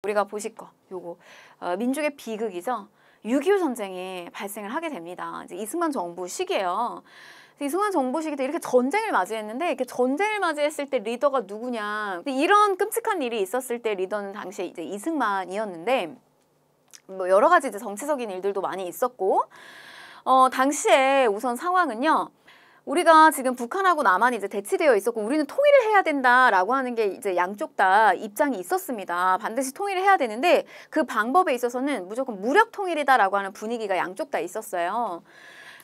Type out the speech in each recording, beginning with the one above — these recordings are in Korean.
우리가 보실 거 요거 민족의 비극이죠. 6.25 전쟁이 발생을 하게 됩니다. 이제 이승만 정부 시기예요. 이승만 정부 시기 때 이렇게 전쟁을 맞이했는데 이렇게 전쟁을 맞이했을 때 리더가 누구냐. 이런 끔찍한 일이 있었을 때 리더는 당시에 이제 이승만이었는데 뭐 여러 가지 이제 정치적인 일들도 많이 있었고 당시에 우선 상황은요. 우리가 지금 북한하고 남한이 이제 대치되어 있었고 우리는 통일을 해야 된다라고 하는 게 이제 양쪽 다 입장이 있었습니다. 반드시 통일을 해야 되는데 그 방법에 있어서는 무조건 무력 통일이다라고 하는 분위기가 양쪽 다 있었어요.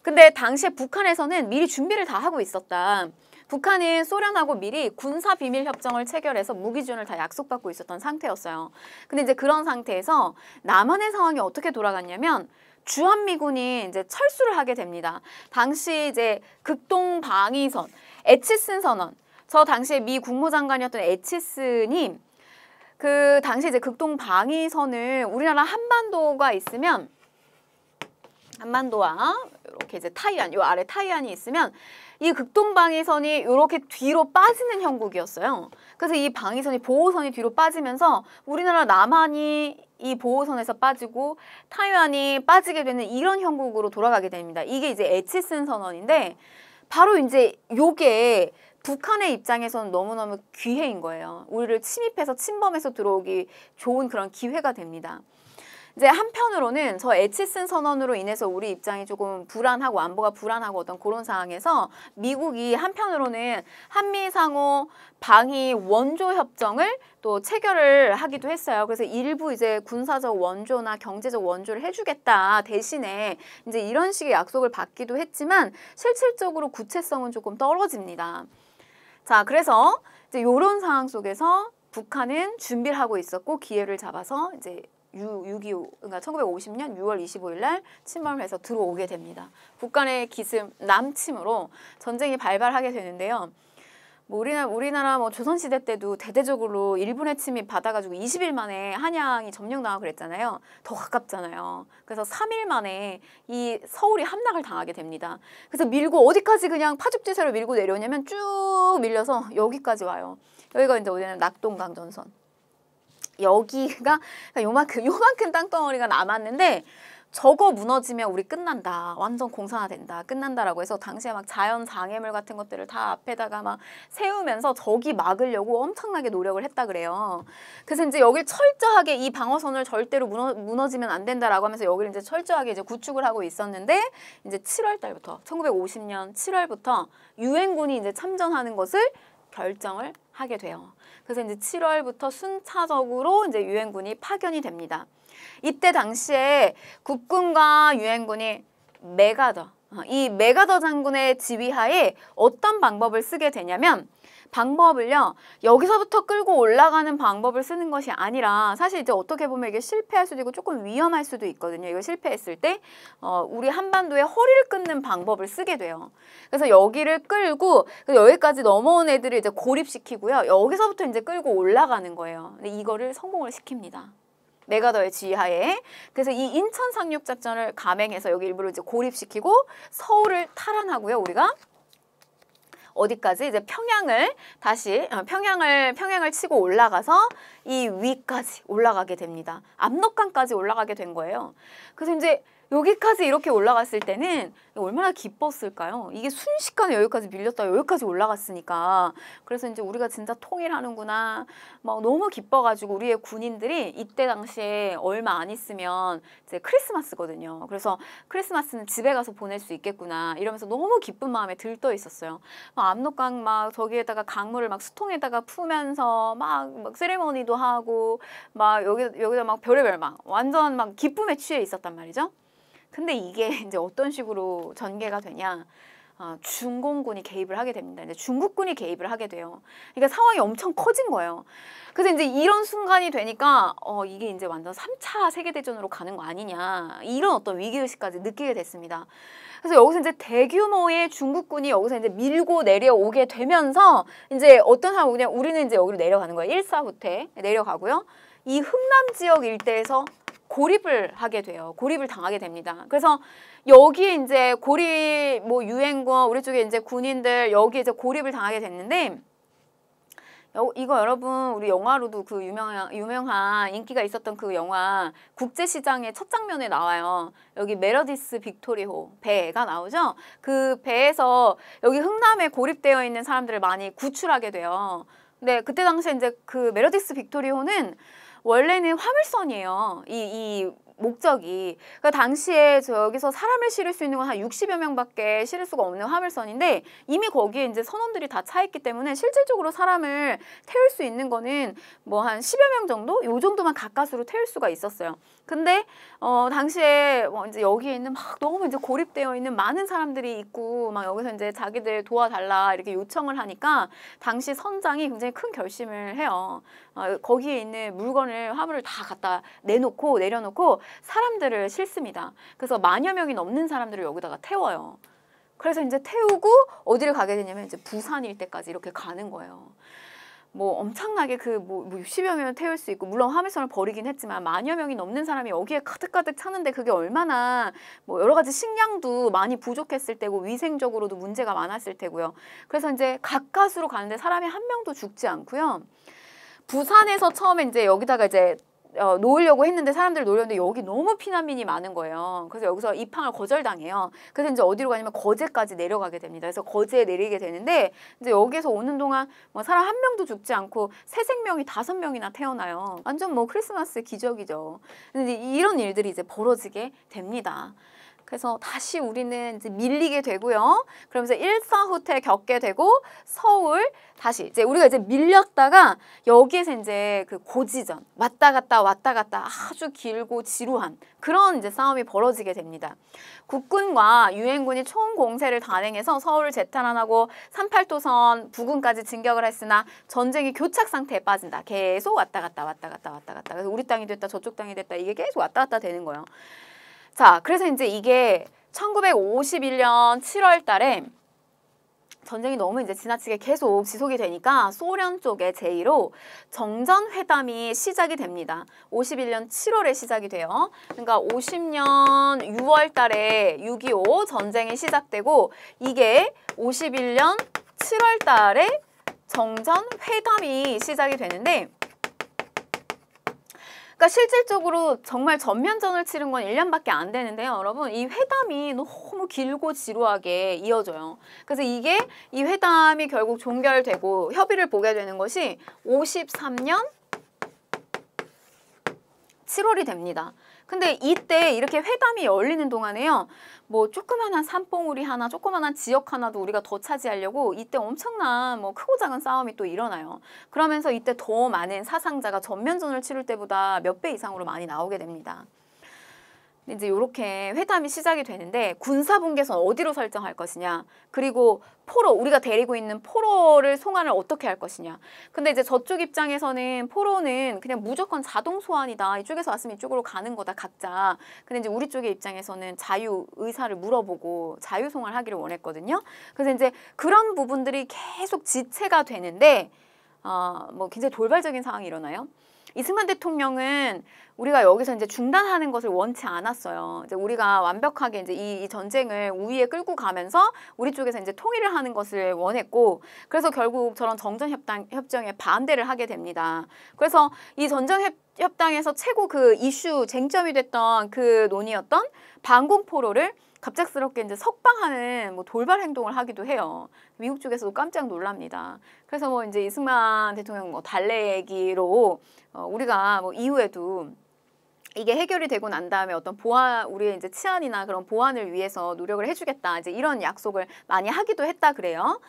근데 당시에 북한에서는 미리 준비를 다 하고 있었다. 북한은 소련하고 미리 군사 비밀 협정을 체결해서 무기 지원을 다 약속받고 있었던 상태였어요. 근데 이제 그런 상태에서 남한의 상황이 어떻게 돌아갔냐면 주한미군이 이제 철수를 하게 됩니다. 당시 이제 극동 방위선, 에치슨 선언. 저 당시에 미 국무장관이었던 에치슨이 그 당시 이제 극동 방위선을 우리나라 한반도가 있으면 한반도와 이렇게 이제 타이안, 요 아래 타이안이 있으면 이 극동 방위선이 이렇게 뒤로 빠지는 형국이었어요. 그래서 이 방위선이 보호선이 뒤로 빠지면서 우리나라 남한이 이 보호선에서 빠지고 타이완이 빠지게 되는 이런 형국으로 돌아가게 됩니다. 이게 이제 에치슨 선언인데 바로 이제 요게 북한의 입장에서는 너무너무 기회인 거예요. 우리를 침입해서 침범해서 들어오기 좋은 그런 기회가 됩니다. 이제 한편으로는 저 에치슨 선언으로 인해서 우리 입장이 조금 불안하고 안보가 불안하고 어떤 그런 상황에서 미국이 한편으로는 한미 상호 방위 원조 협정을 또 체결을 하기도 했어요. 그래서 일부 이제 군사적 원조나 경제적 원조를 해주겠다 대신에 이제 이런 식의 약속을 받기도 했지만 실질적으로 구체성은 조금 떨어집니다. 자, 그래서 이제 이런 상황 속에서 북한은 준비를 하고 있었고 기회를 잡아서 이제 6.25, 그러니까 1950년 6월 25일 날 침범을 해서 들어오게 됩니다. 북한의 기습 남침으로 전쟁이 발발하게 되는데요. 뭐 우리나라 뭐 조선시대 때도 대대적으로 일본의 침입 받아가지고 20일 만에 한양이 점령당하고 그랬잖아요. 더 가깝잖아요. 그래서 3일 만에 이 서울이 함락을 당하게 됩니다. 그래서 밀고 어디까지 그냥 파죽지세로 밀고 내려오냐면 쭉 밀려서 여기까지 와요. 여기가 이제 어디냐면 낙동강전선. 여기가 요만큼 땅덩어리가 남았는데 저거 무너지면 우리 끝난다. 완전 공산화된다. 끝난다라고 해서 당시에 막 자연 장애물 같은 것들을 다 앞에다가 막 세우면서 저기 막으려고 엄청나게 노력을 했다 그래요. 그래서 이제 여길 철저하게 이 방어선을 절대로 무너지면 안 된다라고 하면서 여기를 이제 철저하게 이제 구축을 하고 있었는데 이제 7월 달부터 1950년 7월부터 유엔군이 이제 참전하는 것을 결정을 하게 돼요. 그래서 이제 7월부터 순차적으로 이제 유엔군이 파견이 됩니다. 이때 당시에 국군과 유엔군이 이 메가더 장군의 지휘하에 어떤 방법을 쓰게 되냐면 방법을요. 여기서부터 끌고 올라가는 방법을 쓰는 것이 아니라 사실 이제 어떻게 보면 이게 실패할 수도 있고 조금 위험할 수도 있거든요. 이거 실패했을 때 우리 한반도에 허리를 끊는 방법을 쓰게 돼요. 그래서 여기를 끌고 여기까지 넘어온 애들을 이제 고립시키고요. 여기서부터 이제 끌고 올라가는 거예요. 근데 이거를 성공을 시킵니다. 메가더의 지휘하에. 그래서 이 인천 상륙 작전을 감행해서 여기 일부러 이제 고립시키고 서울을 탈환하고요. 우리가 어디까지 이제 평양을 다시 평양을 치고 올라가서 이 위까지 올라가게 됩니다. 압록강까지 올라가게 된 거예요. 그래서 이제 여기까지 이렇게 올라갔을 때는 얼마나 기뻤을까요? 이게 순식간에 여기까지 밀렸다 여기까지 올라갔으니까. 그래서 이제 우리가 진짜 통일하는구나 막 너무 기뻐가지고 우리의 군인들이 이때 당시에 얼마 안 있으면 이제 크리스마스거든요. 그래서 크리스마스는 집에 가서 보낼 수 있겠구나 이러면서 너무 기쁜 마음에 들떠 있었어요. 막 압록강 막 저기에다가 강물을 막 수통에다가 푸면서 막 세레머니도 하고 막 여기다 막 별의별 막 완전 막 기쁨에 취해 있었단 말이죠. 근데 이게 이제 어떤 식으로 전개가 되냐? 중공군이 개입을 하게 됩니다. 이제 중국군이 개입을 하게 돼요. 그러니까 상황이 엄청 커진 거예요. 그래서 이제 이런 순간이 되니까 이게 이제 완전 3차 세계대전으로 가는 거 아니냐 이런 어떤 위기의식까지 느끼게 됐습니다. 그래서 여기서 이제 대규모의 중국군이 여기서 이제 밀고 내려오게 되면서 이제 어떤 상황이냐? 우리는 이제 여기로 내려가는 거예요. 일사후퇴 내려가고요. 이 흥남 지역 일대에서 고립을 하게 돼요. 고립을 당하게 됩니다. 그래서 여기에 이제 유엔군 우리 쪽에 이제 군인들 여기 이제 고립을 당하게 됐는데 이거 여러분 우리 영화로도 그 유명한 인기가 있었던 그 영화 국제시장의 첫 장면에 나와요. 여기 메러디스 빅토리호 배가 나오죠. 그 배에서 여기 흥남에 고립되어 있는 사람들을 많이 구출하게 돼요. 근데 그때 당시에 이제 그 메러디스 빅토리호는 원래는 화물선이에요. 이 목적이. 그러니까 당시에 여기서 사람을 실을 수 있는 건 한 60여 명밖에 실을 수가 없는 화물선인데 이미 거기에 이제 선원들이 다 차 있기 때문에 실질적으로 사람을 태울 수 있는 거는 뭐 한 10여 명 정도? 요 정도만 가까스로 태울 수가 있었어요. 근데 당시에 이제 여기에 있는 막 너무 이제 고립되어 있는 많은 사람들이 있고 막 여기서 이제 자기들 도와달라 이렇게 요청을 하니까 당시 선장이 굉장히 큰 결심을 해요. 거기에 있는 물건을 화물을 다 갖다 내려놓고 사람들을 실습니다. 그래서 만여 명이 넘는 사람들을 여기다가 태워요. 그래서 이제 태우고 어디를 가게 되냐면 이제 부산 일대까지 이렇게 가는 거예요. 뭐 엄청나게 뭐 60여 명을 태울 수 있고 물론 화물선을 버리긴 했지만 만여 명이 넘는 사람이 여기에 가득가득 차는데 그게 얼마나 뭐 여러 가지 식량도 많이 부족했을 테고 위생적으로도 문제가 많았을 테고요. 그래서 이제 가까스로 가는데 사람이 한 명도 죽지 않고요. 부산에서 처음에 이제 여기다가 이제 놓으려고 했는데 사람들 놓으려는데 여기 너무 피난민이 많은 거예요. 그래서 여기서 입항을 거절당해요. 그래서 이제 어디로 가냐면 거제까지 내려가게 됩니다. 그래서 거제에 내리게 되는데 이제 여기서 오는 동안 뭐 사람 한 명도 죽지 않고 새 생명이 5명이나 태어나요. 완전 뭐 크리스마스 기적이죠. 근데 이런 일들이 이제 벌어지게 됩니다. 그래서 다시 우리는 이제 밀리게 되고요. 그러면서 일사후퇴 겪게 되고 서울 다시 이제 우리가 이제 밀렸다가 여기에서 이제 그 고지전 왔다 갔다 아주 길고 지루한 그런 이제 싸움이 벌어지게 됩니다. 국군과 유엔군이 총공세를 단행해서 서울을 재탈환하고 38도선 부근까지 진격을 했으나 전쟁이 교착 상태에 빠진다. 계속 왔다 갔다. 그래서 우리 땅이 됐다 저쪽 땅이 됐다 이게 계속 왔다 갔다 되는 거예요. 자, 그래서 이제 이게 1951년 7월 달에 전쟁이 너무 이제 지나치게 계속 지속이 되니까 소련 쪽의 제의로 정전회담이 시작이 됩니다. 51년 7월에 시작이 돼요. 그러니까 50년 6월 달에 6.25 전쟁이 시작되고 이게 51년 7월 달에 정전회담이 시작이 되는데 그러니까 실질적으로 정말 전면전을 치른 건 1년밖에 안 되는데요. 여러분 이 회담이 너무 길고 지루하게 이어져요. 그래서 이 회담이 결국 종결되고 협의를 보게 되는 것이 53년 7월이 됩니다. 근데 이때 이렇게 회담이 열리는 동안에요. 뭐 조그만한 산봉우리 하나, 조그만한 지역 하나도 우리가 더 차지하려고 이때 엄청난 뭐 크고 작은 싸움이 또 일어나요. 그러면서 이때 더 많은 사상자가 전면전을 치를 때보다 몇 배 이상으로 많이 나오게 됩니다. 이제 이렇게 회담이 시작이 되는데 군사분계선 어디로 설정할 것이냐 그리고 포로 우리가 데리고 있는 포로를 송환을 어떻게 할 것이냐 근데 이제 저쪽 입장에서는 포로는 그냥 무조건 자동 소환이다 이쪽에서 왔으면 이쪽으로 가는 거다 각자 근데 이제 우리 쪽의 입장에서는 자유 의사를 물어보고 자유 송환하기를 원했거든요. 그래서 이제 그런 부분들이 계속 지체가 되는데 뭐 굉장히 돌발적인 상황이 일어나요. 이승만 대통령은 우리가 여기서 이제 중단하는 것을 원치 않았어요. 이제 우리가 완벽하게 이제 이 전쟁을 우위에 끌고 가면서 우리 쪽에서 이제 통일을 하는 것을 원했고, 그래서 결국 저런 정전협정에 반대를 하게 됩니다. 그래서 이 전전협정에서 최고 그 이슈 쟁점이 됐던 그 논의였던 방공포로를 갑작스럽게 이제 석방하는 뭐 돌발 행동을 하기도 해요. 미국 쪽에서도 깜짝 놀랍니다. 그래서 뭐 이제 이승만 대통령 뭐 달래기로 우리가 뭐 이후에도 이게 해결이 되고 난 다음에 어떤 보안, 우리의 이제 치안이나 그런 보안을 위해서 노력을 해주겠다. 이제 이런 약속을 많이 하기도 했다 그래요.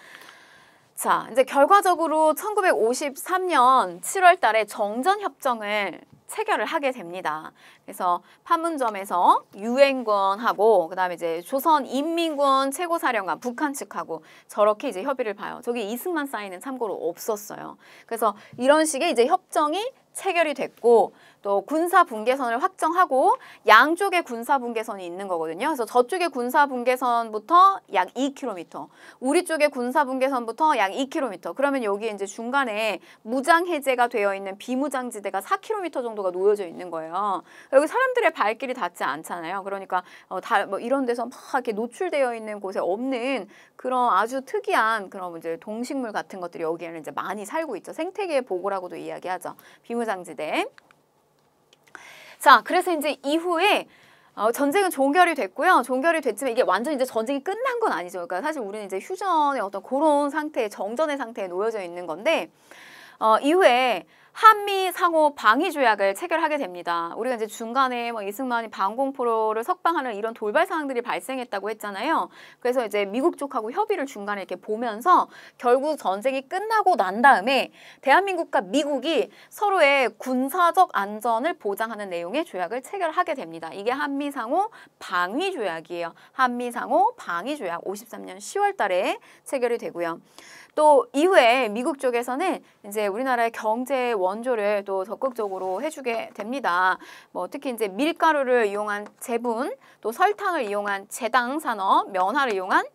자, 이제 결과적으로 1953년 7월 달에 정전협정을 체결을 하게 됩니다. 그래서 판문점에서 유엔군하고 그다음에 이제 조선인민군 최고사령관 북한 측하고 저렇게 이제 협의를 봐요. 저기 이승만 사인은 참고로 없었어요. 그래서 이런 식의 이제 협정이 체결이 됐고 또 군사 분계선을 확정하고 양쪽에 군사 분계선이 있는 거거든요. 그래서 저쪽에 군사 분계선부터 약 2km, 우리 쪽에 군사 분계선부터 약 2km. 그러면 여기 이제 중간에 무장 해제가 되어 있는 비무장지대가 4km 정도가 놓여져 있는 거예요. 여기 사람들의 발길이 닿지 않잖아요. 그러니까 뭐 이런 데서 막 이렇게 노출되어 있는 곳에 없는 그런 아주 특이한 그런 이제 동식물 같은 것들이 여기에는 이제 많이 살고 있죠. 생태계 보고라고도 이야기하죠. 비무장지대. 자, 그래서 이제 이후에 전쟁은 종결이 됐고요. 종결이 됐지만 이게 완전 이제 전쟁이 끝난 건 아니죠. 그러니까 사실 우리는 이제 휴전의 어떤 그런 상태에, 정전의 상태에 놓여져 있는 건데, 이후에 한미 상호 방위 조약을 체결하게 됩니다. 우리가 이제 중간에 뭐 이승만이 방공포로를 석방하는 이런 돌발 상황들이 발생했다고 했잖아요. 그래서 이제 미국 쪽하고 협의를 중간에 이렇게 보면서 결국 전쟁이 끝나고 난 다음에 대한민국과 미국이 서로의 군사적 안전을 보장하는 내용의 조약을 체결하게 됩니다. 이게 한미 상호 방위 조약이에요. 한미 상호 방위 조약 53년 10월 달에 체결이 되고요. 또 이후에 미국 쪽에서는 이제 우리나라의 경제 원조를 또 적극적으로 해주게 됩니다. 뭐 특히 이제 밀가루를 이용한 제분, 또 설탕을 이용한 제당 산업, 면화를 이용한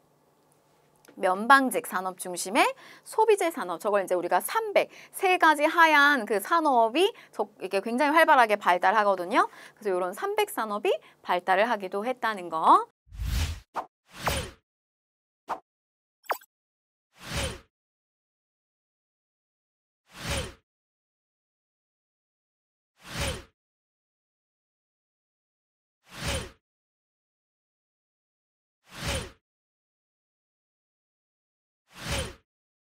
면방직 산업 중심의 소비재 산업, 저걸 이제 우리가 300, 세 가지 하얀 그 산업이 이게 굉장히 활발하게 발달하거든요. 그래서 이런 300 산업이 발달을 하기도 했다는 거